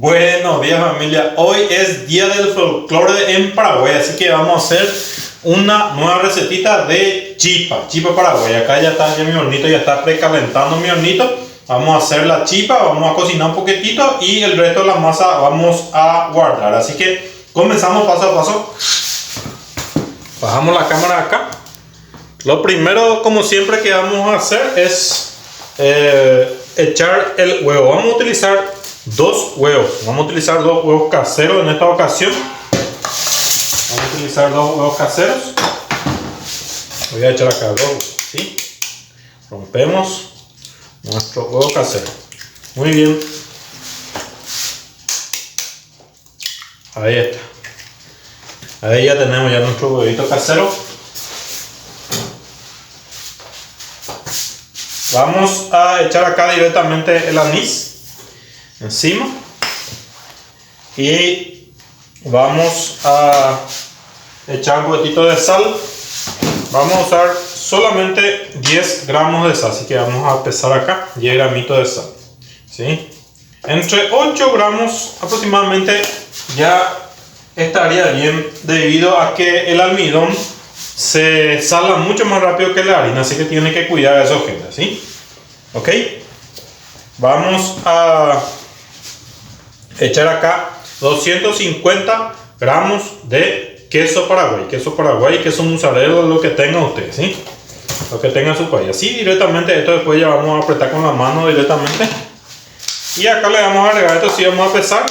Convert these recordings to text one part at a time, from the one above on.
Buenos días, familia. Hoy es día del folclore en Paraguay, así que vamos a hacer una nueva recetita de chipa paraguay. Acá ya está mi hornito, ya está precalentando mi hornito. Vamos a hacer la chipa, vamos a cocinar un poquitito y el resto de la masa vamos a guardar. Así que comenzamos paso a paso. Bajamos la cámara acá. Lo primero, como siempre, que vamos a hacer es echar el huevo. Vamos a utilizar dos huevos. Vamos a utilizar dos huevos caseros en esta ocasión. Vamos a utilizar dos huevos caseros. Voy a echar acá dos, ¿sí? Rompemos nuestro huevo casero. Muy bien. Ahí está. Ahí ya tenemos ya nuestro huevito casero. Vamos a echar acá directamente el anís encima y vamos a echar un poquitito de sal. Vamos a usar solamente 10 gramos de sal, así que vamos a pesar acá 10 gramitos de sal, ¿sí? Entre 8 gramos aproximadamente ya estaría bien, debido a que el almidón se sala mucho más rápido que la harina, así que tiene que cuidar de eso, gente, ¿sí? Ok, vamos a echar acá 250 gramos de queso paraguay, queso mozzarella, lo que tenga usted, ¿sí? Lo que tenga en su país. Así directamente, esto después ya vamos a apretar con la mano directamente. Y acá le vamos a agregar, esto sí vamos a pesar,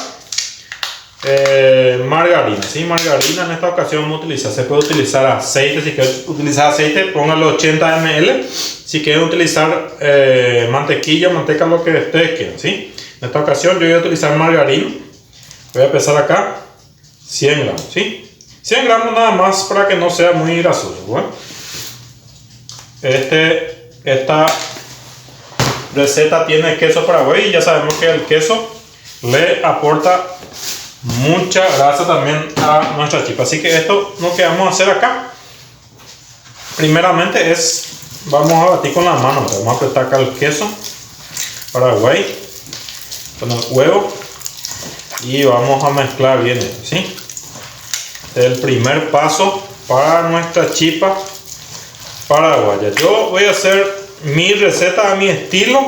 margarina, ¿sí? Margarina en esta ocasión vamos a utilizar, se puede utilizar aceite, si quieren utilizar aceite, póngalo 80 ml. Si quieren utilizar mantequilla, manteca, lo que ustedes quieran, ¿sí? En esta ocasión yo voy a utilizar margarina. Voy a pesar acá 100 gramos, ¿sí? 100 gramos nada más para que no sea muy grasoso, ¿bueno? Esta receta tiene queso paraguay y ya sabemos que el queso le aporta mucha grasa también a nuestra chipa. Así que esto lo que vamos a hacer acá primeramente es, vamos a batir con la mano. Vamos a apretar acá el queso paraguay con el huevo y vamos a mezclar bien esto, ¿sí? El primer paso para nuestra chipa paraguaya. Yo voy a hacer mi receta a mi estilo,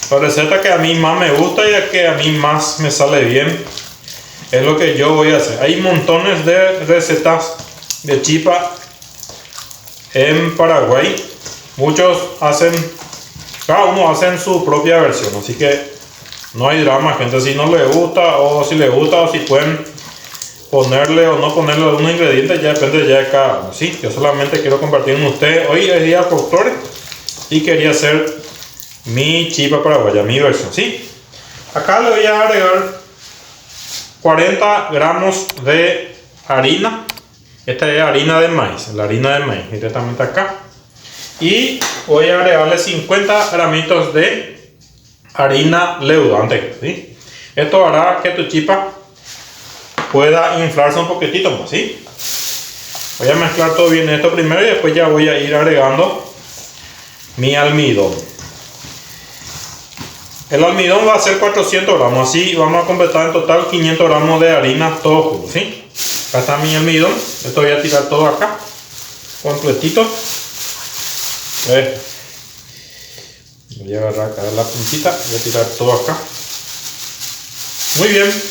la receta que a mí más me gusta y la que a mí más me sale bien. Es lo que yo voy a hacer. Hay montones de recetas de chipa en Paraguay. Muchos hacen, cada uno hace su propia versión, así que no hay drama, gente. Si no le gusta o si le gusta o si pueden ponerle o no ponerle algunos ingredientes, ya depende ya de cada uno, ¿sí? Yo solamente quiero compartir con ustedes. Hoy es día folclore y quería hacer mi chipa paraguaya, mi versión, ¿sí? Acá le voy a agregar 40 gramos de harina. Esta es harina de maíz, la harina de maíz directamente acá. Y voy a agregarle 50 gramitos de harina leudante, ¿sí? Esto hará que tu chipa pueda inflarse un poquitito más, ¿sí? Voy a mezclar todo bien esto primero y después ya voy a ir agregando mi almidón. El almidón va a ser 400 gramos, así vamos a completar en total 500 gramos de harina todo junto, ¿sí? Acá está mi almidón. Esto voy a tirar todo acá completito. Voy a agarrar acá la puntita, voy a tirar todo acá. Muy bien,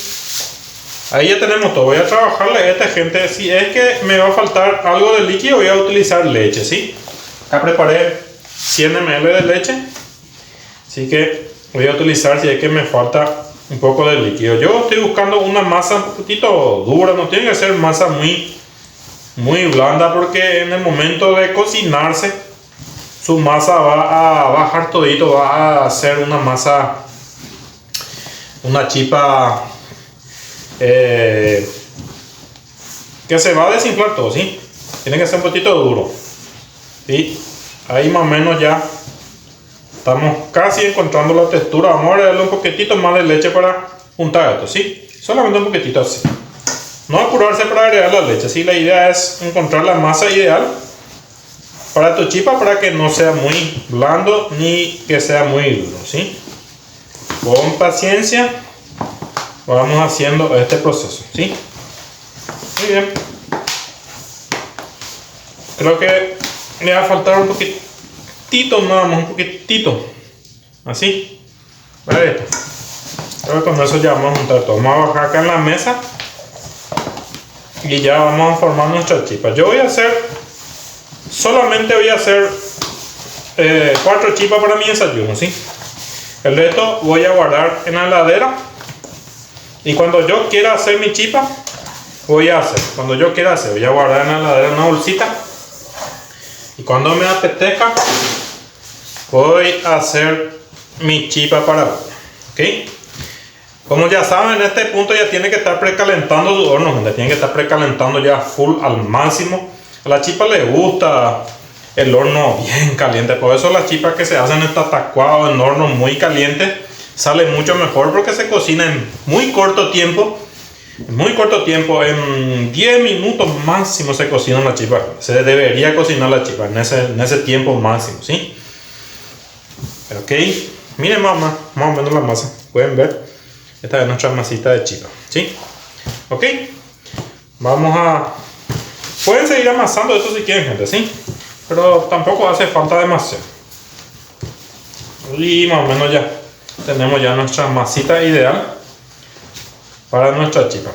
ahí ya tenemos todo. Voy a trabajarle a esta, gente. Si es que me va a faltar algo de líquido, voy a utilizar leche, ¿sí? Acá preparé 100 ml de leche, así que voy a utilizar si es que me falta un poco de líquido. Yo estoy buscando una masa un poquito dura, no tiene que ser masa muy blanda, porque en el momento de cocinarse su masa va a bajar todito, va a hacer una masa, una chipa que se va a desinflar todo, ¿sí? Tiene que ser un poquito duro, ¿sí? Ahí más o menos ya estamos casi encontrando la textura. Vamos a agregarle un poquitito más de leche para juntar esto, ¿sí? Solamente un poquitito así. No apurarse para agregar la leche, ¿sí? La idea es encontrar la masa ideal para tu chipa, para que no sea muy blando ni que sea muy duro, ¿sí? Con paciencia vamos haciendo este proceso, ¿sí? Muy bien. Creo que le va a faltar un poquitito nada más, un poquitito. Así. Vale. Creo que con eso ya vamos a juntar todo. Vamos a bajar acá en la mesa. Y ya vamos a formar nuestras chipas. Yo voy a hacer, solamente voy a hacer 4 chipas para mi desayuno, ¿sí? El resto voy a guardar en la heladera. Y cuando yo quiera hacer mi chipa, voy a hacer. Cuando yo quiera hacer, voy a guardar en la heladera una bolsita. Y cuando me apetezca, voy a hacer mi chipa para hoy, ¿ok? Como ya saben, en este punto ya tiene que estar precalentando su horno, gente. Tiene que estar precalentando ya full al máximo. A la chipa le gusta el horno bien caliente. Por eso las chipas que se hacen en tatacuado, en horno muy caliente, sale mucho mejor porque se cocina en muy corto tiempo. En muy corto tiempo, en 10 minutos máximo se cocina la chipa. Se debería cocinar la chipa en ese tiempo máximo, ¿sí? Ok, miren más o menos la masa. Pueden ver. Esta es nuestra masita de chipa, ¿sí? Ok, vamos a... Pueden seguir amasando esto si quieren, gente, ¿sí? Pero tampoco hace falta demasiado. Y más o menos ya tenemos ya nuestra masita ideal para nuestra chipa.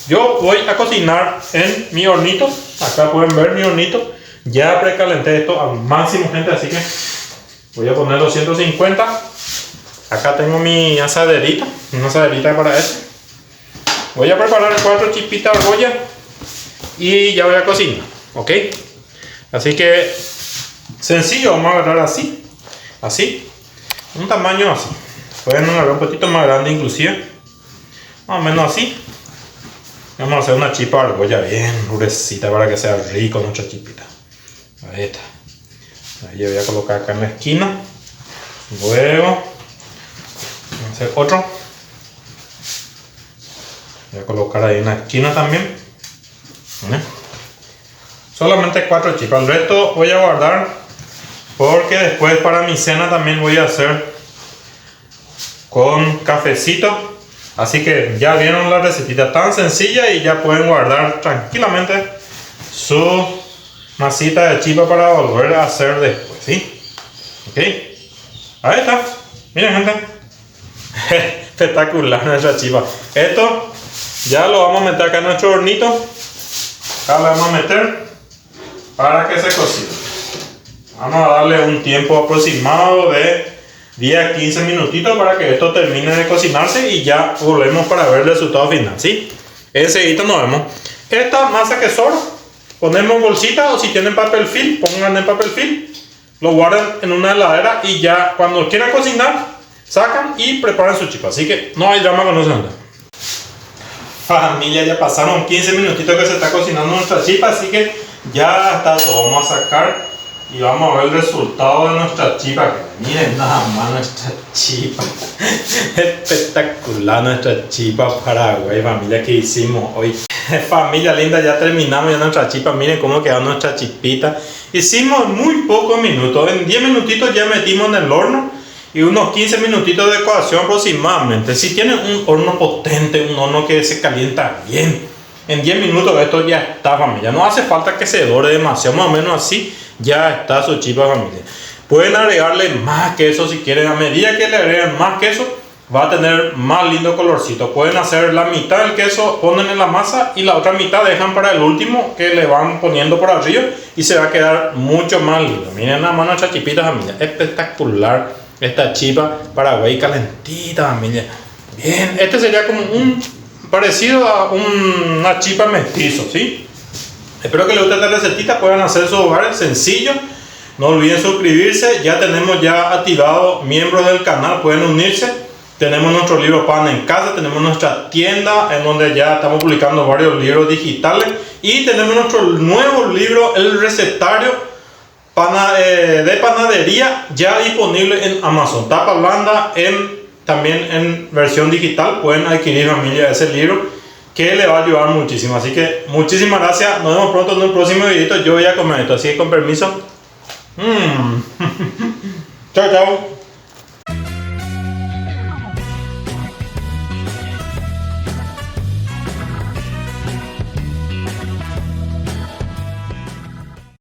Yo voy a cocinar en mi hornito. Acá pueden ver mi hornito. Ya precalenté esto al máximo, gente, así que voy a poner 250. Acá tengo mi asaderita, una asaderita para eso. Voy a preparar 4 chipitas de argolla y ya voy a cocinar, ¿ok? Así que sencillo, vamos a agarrar así, un tamaño así. Pueden agarrar un poquito más grande inclusive, más o menos así. Vamos a hacer una chipa de argolla bien gruesita para que sea rico nuestra chipita. Ahí está. Ahí voy a colocar acá en la esquina. Luego vamos a hacer otro. Voy a colocar ahí en la esquina también. Solamente 4 chipas. El resto voy a guardar porque después para mi cena también voy a hacer con cafecito. Así que ya vieron la recetita tan sencilla y ya pueden guardar tranquilamente su masita de chipa para volver a hacer después, ¿sí? Ok. Ahí está. Miren, gente. Espectacular nuestra chipa. Esto ya lo vamos a meter acá en nuestro hornito. Acá lo vamos a meter para que se cocine. Vamos a darle un tiempo aproximado de 10 a 15 minutitos para que esto termine de cocinarse y ya volvemos para ver el resultado final, ¿sí? Enseguida nos vemos. Esta masa que sobra, ponemos en bolsita o si tienen papel film, pongan en papel film. Lo guardan en una heladera y ya cuando quieran cocinar, sacan y preparan su chipa. Así que no hay drama con eso. Familia, ya pasaron 15 minutitos que se está cocinando nuestra chipa, así que ya está todo. Vamos a sacar y vamos a ver el resultado de nuestra chipa. Miren nada más nuestra chipa. Espectacular nuestra chipa Paraguay, familia, que hicimos hoy. Familia linda, ya terminamos ya nuestra chipa. Miren cómo quedó nuestra chipita. Hicimos muy pocos minutos. En 10 minutitos ya metimos en el horno. Y unos 15 minutitos de cocción aproximadamente. Si tienen un horno potente, un horno que se calienta bien, en 10 minutos esto ya está, familia. No hace falta que se dore demasiado, más o menos así ya está su chipa, familia. Pueden agregarle más queso si quieren. A medida que le agregan más queso, va a tener más lindo colorcito. Pueden hacer la mitad del queso, ponen en la masa y la otra mitad dejan para el último, que le van poniendo por arriba y se va a quedar mucho más lindo. Miren nada más nuestra chipita, familia. Espectacular esta chipa Paraguay calentita, familia. Bien, este sería como un parecido a una chipa mestizo, ¿sí? Espero que les guste esta recetita. Puedan hacer su hogar sencillo. No olviden suscribirse. Ya tenemos ya activado miembros del canal, pueden unirse. Tenemos nuestro libro Pan en Casa, tenemos nuestra tienda en donde ya estamos publicando varios libros digitales y tenemos nuestro nuevo libro, El Recetario de Panadería, ya disponible en Amazon. Tapa blanda, también en versión digital. Pueden adquirir, familia, ese libro que le va a ayudar muchísimo. Así que muchísimas gracias. Nos vemos pronto en un próximo video. Yo voy a comer esto, así que con permiso. Chao, chao.